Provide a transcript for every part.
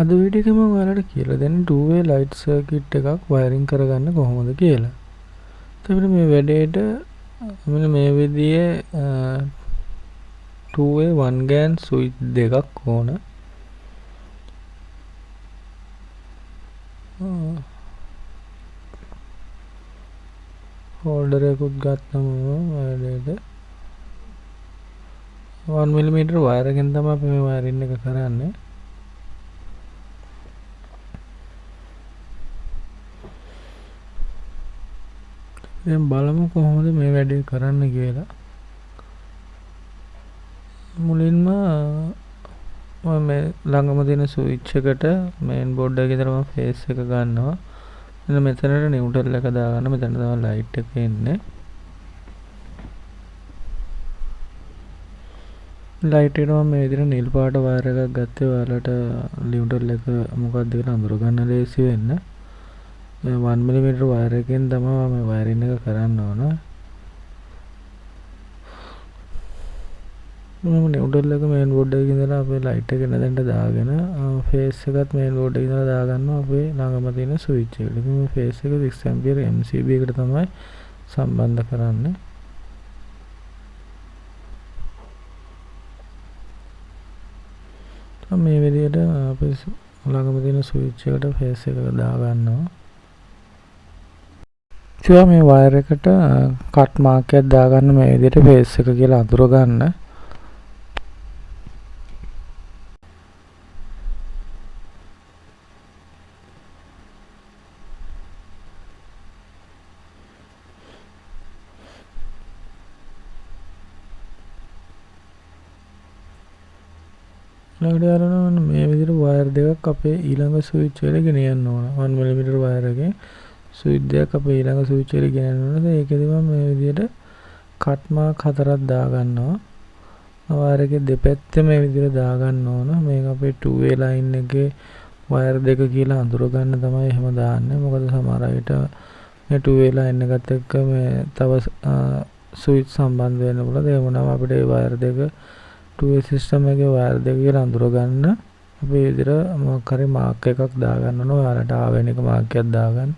අද වීඩියෝ එකේ මම ඔයාලට කියලා දෙන්නේ two way light circuit එකක් wiring කරගන්න කොහොමද කියලා. එතකොට මේ වැඩේට මෙන්න මේ විදිහේ two way one GAN switch දෙකක් ඕන. හෝල්ඩර් එකකුත් ගත්තම වැඩේට 1 mm වයර් එකෙන් තමයි අපි මේ වයරින් එක කරන්නේ. දැන් බලමු කොහොමද මේ වැඩේ කරන්න කියලා. මුලින්ම මම මේ ළඟම තියෙන ස්විච් එකට මේන් බෝඩ් එකේ ඉඳලා මම ෆේස් එක ගන්නවා. මෙන්න මෙතනට නිව්ට්‍රල් එක දාගන්න. මෙතන තමයි ලයිට් එක එන්නේ. ලයිට් එකට මම මේ විදිහට නිල් පාට වයර් එකක් ගත්තේ ඔයාලට නිව්ට්‍රල් එක මොකක්ද කියලා අඳුර ගන්න ලේසි වෙන්න. මේ 1 mm වයර් එකෙන් තමයි මේ වයරින් එක කරන්න ඕන. මම නිව්ට්‍රල් එක මේන් බෝඩ් එකේ ඉඳලා අපේ ලයිට් එක එනදෙන්ට දාගෙන ෆේස් එකත් මේන් බෝඩ් එකේ ඉඳලා දාගන්නවා අපේ ළඟම තියෙන ස්විච් එකට. ඉතින් මේ ෆේස් එක 6 ampere MCB එකට තමයි සම්බන්ධ කරන්නේ. මේ විදිහට අපේ ළඟම තියෙන ස්විච් එකට ෆේස් එක දාගන්නවා. ඊට මේ වයර් එකට කට් මාක් එකක් දාගන්න මේ විදිහට ෆේස් එක කියලා අඳුර ගන්න. ළඟට මේ විදිහට වයර් දෙකක් අපේ ඊළඟ ස්විච් එකට ගෙනියන්න ඕන. 1 mm වයර් එකේ ස්විච් දෙකක් අපේ ඊළඟ ස්විච් එකට ගෙනියන්න ඕන. ඒකෙදි මම මේ විදිහට කට් මාක් හතරක් දාගන්නවා. වයර් එකේ දෙපැත්තේ මේ විදිහට දාගන්න ඕන. මේක අපේ two way line එකේ වයර් දෙක කියලා අඳුර ගන්න තමයි එහෙම දාන්නේ. මොකද සමහර අයට මේ two way line එකත් එක්ක මේ තව ස්විච් සම්බන්ධ වෙන්න පුළුවන්. ඒ වුණාම අපිට මේ වයර් දෙක two way system එකේ වයර් දෙක කියලා අඳුර ගන්න අපි විදිහට මොකක් හරි මාක් එකක් දාගන්න ඕන. ඔයාලට ආවෙන එක මාක් එකක් දාගන්න.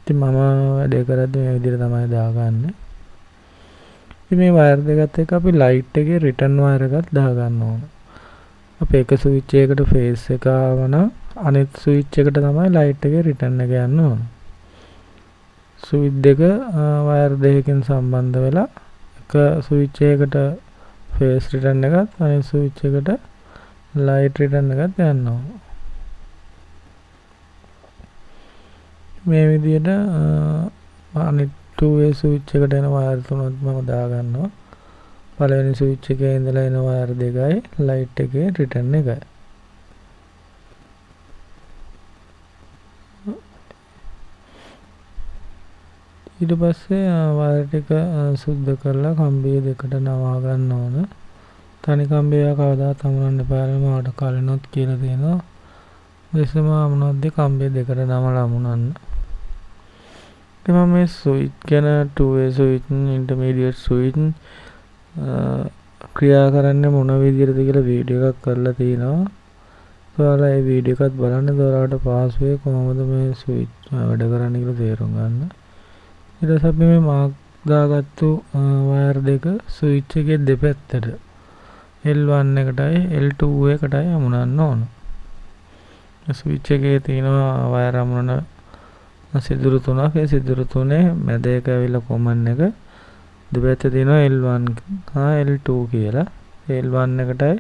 ඉතින් මම වැඩේ කරද්දී මේ විදිහට තමයි දාගන්නේ. ඉතින් මේ වයර් දෙකත් එක්ක අපි ලයිට් එකේ රිටර්න් වයර් එකක් දාගන්න ඕන. අපි එක ස්විච් එකකට ෆේස් එක ආවනම් අනිත් ස්විච් එකට තමයි ලයිට් එකේ රිටර්න් එක යන්න ඕන. ස්විච් දෙක වයර් දෙකකින් සම්බන්ධ වෙලා එක ස්විච් එකකට ෆේස් රිටර්න් එකත් අනිත් ස්විච් එකට ලයිට් රිටර්න් එකත් යන්න ඕන. මේ විදිහට අනිත් two way ස්විච් එකට එන වයර් තුනත් මම දාගන්නවා. පළවෙනි ස්විච් එකේ ඉඳලා එන වයර් දෙකයි ලයිට් එකේ රිටර්න් එකයි. ඊට පස්සේ වයර් ටික සුද්ධ කරලා කම්බිය දෙකට නවා ගන්න ඕන. තනි කම්බිය කවදාවත් අමුණන්න එපා. මට කලිනුත් කියලා තියෙනවා. විසම අමුණද්දී කම්බිය දෙකට නමලා අමුණන්න. ඉතින් මම මේ ස්විච් ගැන two way switch intermediate switch ක්‍රියා කරන්නේ මොන විදිහටද කියලා වීඩියෝ එකක් කරලා තිනවා. ඔයාලා ඒ වීඩියෝ එකත් බලන්න. ඔයාලට පාස්වේ කොහොමද මේ ස්විච් වැඩ කරන්නේ කියලා තේරුම් ගන්න. ඊට පස්සේ අපි මේ මාක් දාගත්තු වයර් දෙක ස්විච් එකේ දෙපැත්තට L1 එකටයි L2 එකටයි අමුණන්න ඕන. ස්විච් එකේ තියෙනවා වයර් අමුණන සිදුරු තුනක්. ඒ සිදුරු තුනේ මැද එක ඇවිල්ලා කොමන් එක. දෙපැත්තේ තියෙනවා L1 හා L2 කියලා. L1 එකටයි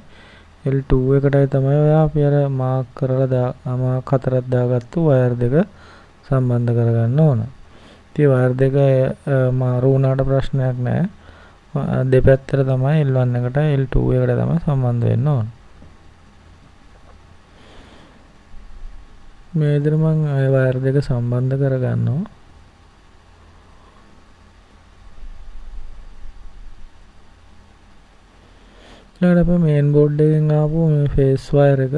L2 එකටයි තමයි ඔයා අපි අර මාක් කරලා මාක් හතරක් දාගත්තු වයර් දෙක සම්බන්ධ කරගන්න ඕන. ඉතින් වයර් දෙක මාරු වුණාට ප්‍රශ්නයක් නැහැ. දෙපැත්තට තමයි L1 එකට L2 එකට තමයි සම්බන්ධ වෙන්න ඕන. මේ විදිහට මම වයර් දෙක සම්බන්ධ කරගන්නවා. ඊළඟට අපි මේන් බෝඩ් එකෙන් ආපු මේ ෆේස් වයර් එක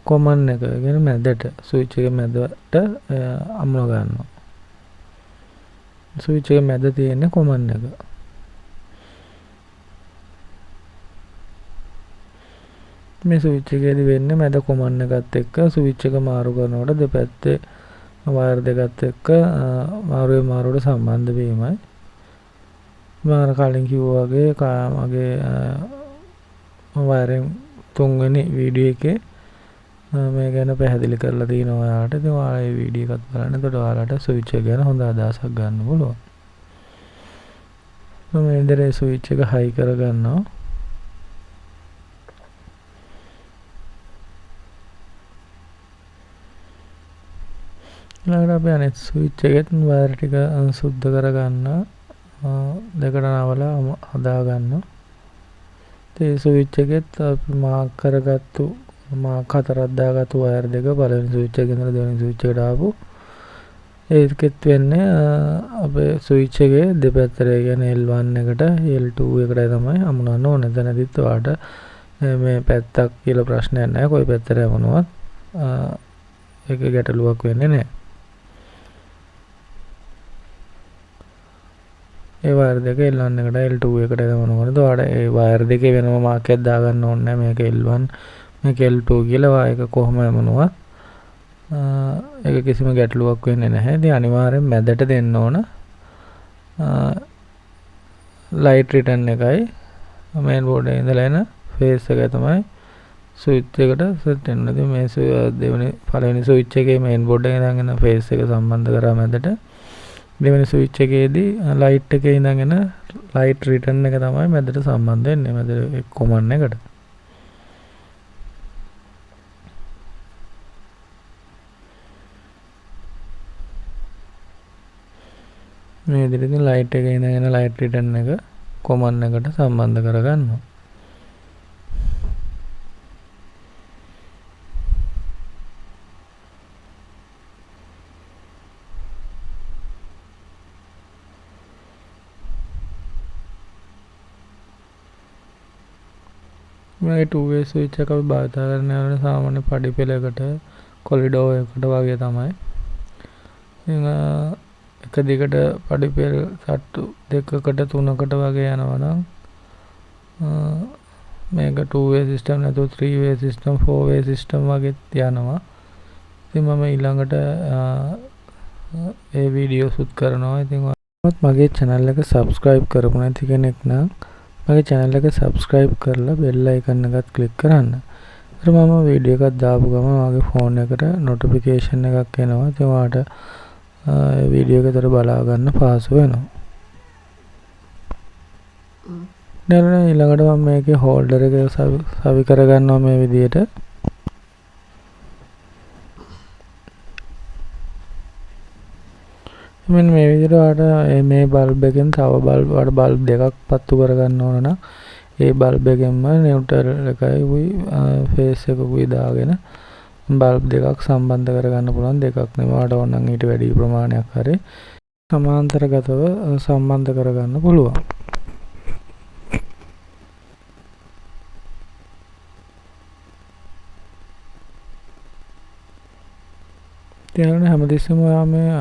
කොමන් එක කියන මැදට ස්විච් එකේ මැදට අමුණ ගන්නවා. ස්විච් එකේ මැද තියෙන කොමන් එක. මේ ස්විච් එකේදී වෙන්නේ මැද කොමන් එකත් එක්ක ස්විච් එක මාරු කරනකොට දෙපැත්තේ වයර් දෙකත් එක්ක මාරුවට සම්බන්ධ වීමයි. මම කලින් කිව්වා වගේ මගේ වයරින් 3 වෙනි වීඩියෝ එකේ මේ ගැන පැහැදිලි කරලා තියෙනවා ඔයාලට. ඉතින් ඔයාලා මේ වීඩියෝ එකත් බලන්න. එතකොට ඔයාලට ස්විච් එක ගැන හොඳ අදහසක් ගන්න පුළුවන්. මම මේ විදිහට ස්විච් එක හයි කරගන්නවා. ඊළඟට අපි අනිත් ස්විච් එකෙත් වයර් ටික සුද්ධ කරගන්න දෙකට නවලා හදා ගන්නවා. ඒ ස්විච් එකෙත් අපි මාක් කරගත්තු මාක් හතරක් දාගත්තු වයර් දෙක පළවෙනි ස්විච් එකේ ඉඳලා දෙවෙනි ස්විච් එකට ආපු ඒකෙත් වෙන්නේ අපේ ස්විච් එකේ දෙපැත්තට කියන්නේ L1 එකට L2 එකටයි තමයි අමුණන්න ඕනේ. එතනදිත් ඔයාලට මේ පැත්තක් කියලා ප්‍රශ්නයක් නැහැ. කොයි පැත්තට යමුණුවත් ඒක ගැටලුවක් වෙන්නේ නැහැ. ඒ වයර් දෙක L1 එකට L2 එකට යමුණනකොට ඔයාලට ඒ වයර් දෙකේ වෙනම මාක් එකක් දාගන්න ඕනේ නැහැ. මේක L1 මේක L2 කියලා ඒක කොහොම යමුණුවත් ඒක කිසිම ගැටලුවක් වෙන්නේ නැහැ. ඉතින් අනිවාර්යෙන් මැදට දෙන්න ඕන ලයිට් රිටර්න් එකයි මේන් බෝඩ් එකේ ඉඳලා එන ෆේස් එක තමයි ස්විච් එකට සෙට් වෙනවා. ඉතින් මේ පළවෙනි ස්විච් එකේ මේන් බෝඩ් එකේ ඉඳන් එන ෆේස් එක සම්බන්ධ කරා මැදට. දෙවෙනි ස්විච් එකේදී ලයිට් එකේ ඉඳන් එන ලයිට් රිටර්න් එක තමයි මැදට සම්බන්ධ වෙන්නේ. මැද කොමන් එකට. මේ විදිහට ලයිට් එකේ ඉඳන් ලයිට් රිටර්න් එක කොමන් එකට සම්බන්ධ කරගන්නවා. මේ 2-way ස්විච් එක අපි භාවිත කරන යන සාමාන්‍ය පඩි පෙළකට කොලිඩෝ එකකට වගේ තමයි. ඉතින් එක දිගට පඩි පෙළ සට්ටු දෙකකට තුනකට වගේ යනවා නම් මේක 2-way system නැතුව 3-way system 4-way system වගේ යනවා. ඉතින් මම ඊළඟට ඒ වීඩියෝ සුත් කරනවා. ඉතින් මගේ channel එක subscribe කරපු නැති කෙනෙක් නම් මගේ channel එක subscribe කරලා bell icon එකත් click කරන්න. ඊට මම වීඩියෝ එකක් දාපු ගමන් මගේ phone එකට notification එකක් එනවා. ඉතින් ඔයාලට වීඩියෝ එකතර බලා ගන්න පහසු වෙනවා. දැන් ඊළඟට මම මේකේ holder එක සවි කරගන්නවා මේ විදිහට. මෙන්න මේ විදිහට ඔයාලට මේ බල්බ් එකෙන් තව බල්බ් දෙකක් පත්තු කරගන්න ඕන නම් ඒ බල්බ් එකෙන්ම නියුට්‍රල් එකයි ෆේස් එකකුයි දාගෙන බල්බ් දෙකක් සම්බන්ධ කරගන්න පුළුවන්. දෙකක් නෙමෙයි ඔයාලට ඕන නම් ඊට වැඩි ප්‍රමාණයක් හරි සමාන්තරගතව සම්බන්ධ කරගන්න පුළුවන්. දැන් හැමතිස්සෙම ඔයා මේ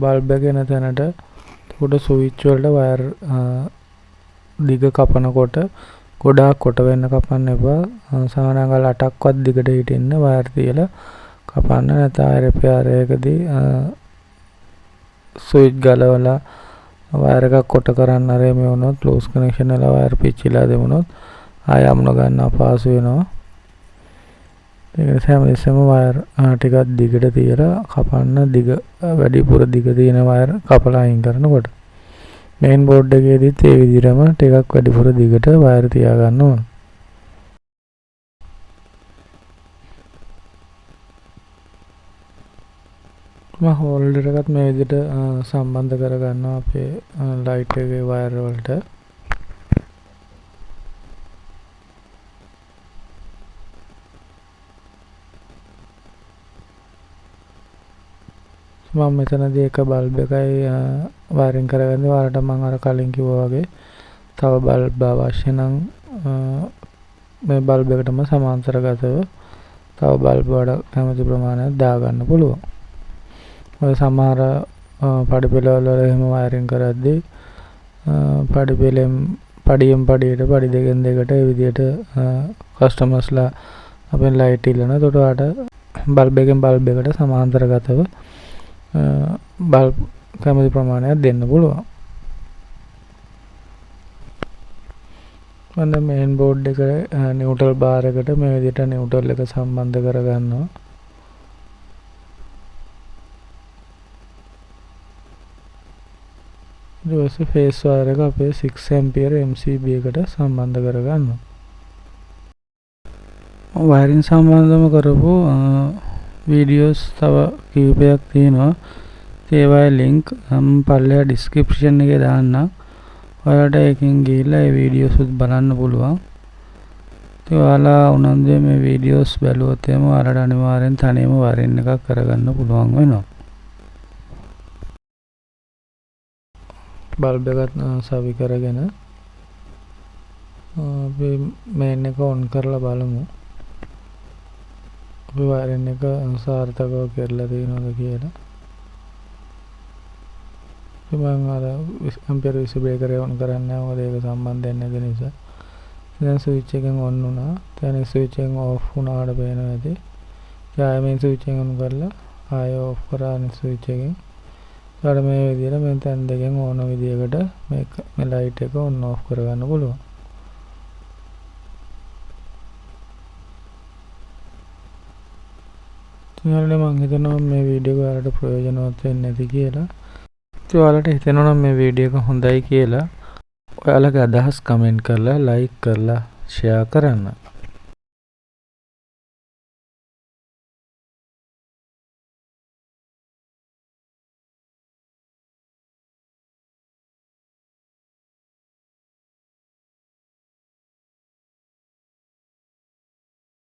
බල්බ් එක එන තැනට උඩ ස්විච් වලට වයර් දිග කපනකොට ගොඩාක් කොට වෙන්න කපන්න එපා. සාමාන්‍යයෙන් 8ක්වත් දිගට හිටින්න වයර් තියලා කපන්න. නැත්නම් රෙපෙයාර් එකකදී ස්විච් ගලවලා වයර් එකක් කොට කරන්න ආරෙ මේ වුණොත් ක්ලෝස් කනෙක්ෂන් වල වයර් පිච්චිලා දෙමුණොත් ආය අමුණ ගන්න අපහසු වෙනවා. ඒක නිසා හැමතිස්සෙම වයර් ටිකක් දිගට තියලා කපන්න. වැඩිපුර දිග තියෙන වයර් කපලා අයින් කරනකොට මේන් බෝඩ් එකේදීත් ඒ විදිහටම ටිකක් වැඩිපුර දිගට වයර් තියාගන්න ඕන. මම හෝල්ඩර් එකත් මේ විදිහට සම්බන්ධ කරගන්නවා අපේ ලයිට් එකේ වයර් වලට. මම මෙතනදී එක බල්බ් එකයි වයරින් කරගන්නේ. ඔයාලට මම අර කලින් කිව්වා වගේ තව බල්බ් අවශ්‍ය නම් මේ බල්බ් එකටම සමාන්තරගතව තව බල්බ් වල කැමති ප්‍රමාණයක් දාගන්න පුළුවන්. ඔය සමහර පඩි පෙළ වල එහෙම වයරින් කරද්දී පඩි පෙළෙන් පඩියෙන් පඩියට පඩි දෙකෙන් දෙකට ඒ විදිහට කස්ටමර්ස්ලා අපෙන් ලයිට් ඉල්ලන. එතකොට ඔයාට බල්බ් එකෙන් බල්බ් එකට සමාන්තරගතව බල්බ් කැමති ප්‍රමාණයක් දෙන්න පුළුවන්. මම මේන් බෝඩ් එක නියුට්‍රල් බාර් එකට මේ විදිහට නියුට්‍රල් එක සම්බන්ධ කරගන්නවා. ඊට පස්සේ ෆේස් වයර් එක අපේ 6 ඇම්පියර් MCB එකට සම්බන්ධ කරගන්නවා. වයරින් සම්බන්ධව කරපු වීඩියෝස් තව කීපයක් තියෙනවා. ඒවායේ ලින්ක් මම පල්ලෙහා ඩිස්ක්‍රිප්ෂන් එකේ දාන්නම්. ඔයාලට ඒකෙන් ගිහිල්ලා ඒ වීඩියෝස් බලන්න පුළුවන්. ඉතින් ඔයාලා උනන්දුවෙන් මේ වීඩියෝස් බැලුවොත් එහම ඔයාලට අනිවාර්යෙන් තනියම වයරින් එකක් කරගන්න පුළුවන් වෙනවා. බල්බ් එකත් සවි කරගෙන අපි මේන් එක ඔන් කරලා බලමු. අපි වයරින් එක සාර්ථකව කරලා තියෙනවද කියලා. මම අර ඇම්පියර් විසි බ්‍රේකර් එක ඔන් කරන්නේ නැහැ. මොකද ඒක සම්බන්ධයෙන් නැති නිසා. දැන් ස්විච් එකෙන් ඔන් වුණා. දැන් ස්විච් එකෙන් ඔෆ් වුණාට පේනවා ඇති. ආයෙ මේ ස්විච් එක ඔන් කරලා ආයෙ ඔෆ් කරා ස්විච් එකෙන්. ඊට මේ විදිහට මේ තැන් දෙකෙන් ඕන විදිහකට මේ ලයිට් එක ඔන් ඔෆ් කරගන්න පුළුවන්. ඉතින් මම හිතනවා මේ වීඩියෝ එක ඔයාලට ප්‍රයෝජනවත් වෙන්නේ නැති කියලා. ඉතින් ඔයාලට හිතෙනවා නම් මේ වීඩියෝ එක හොඳයි කියලා ඔයාලගේ අදහස් කමෙන්ට් කරලා ලයික් කරලා ෂෙයා කරන්න.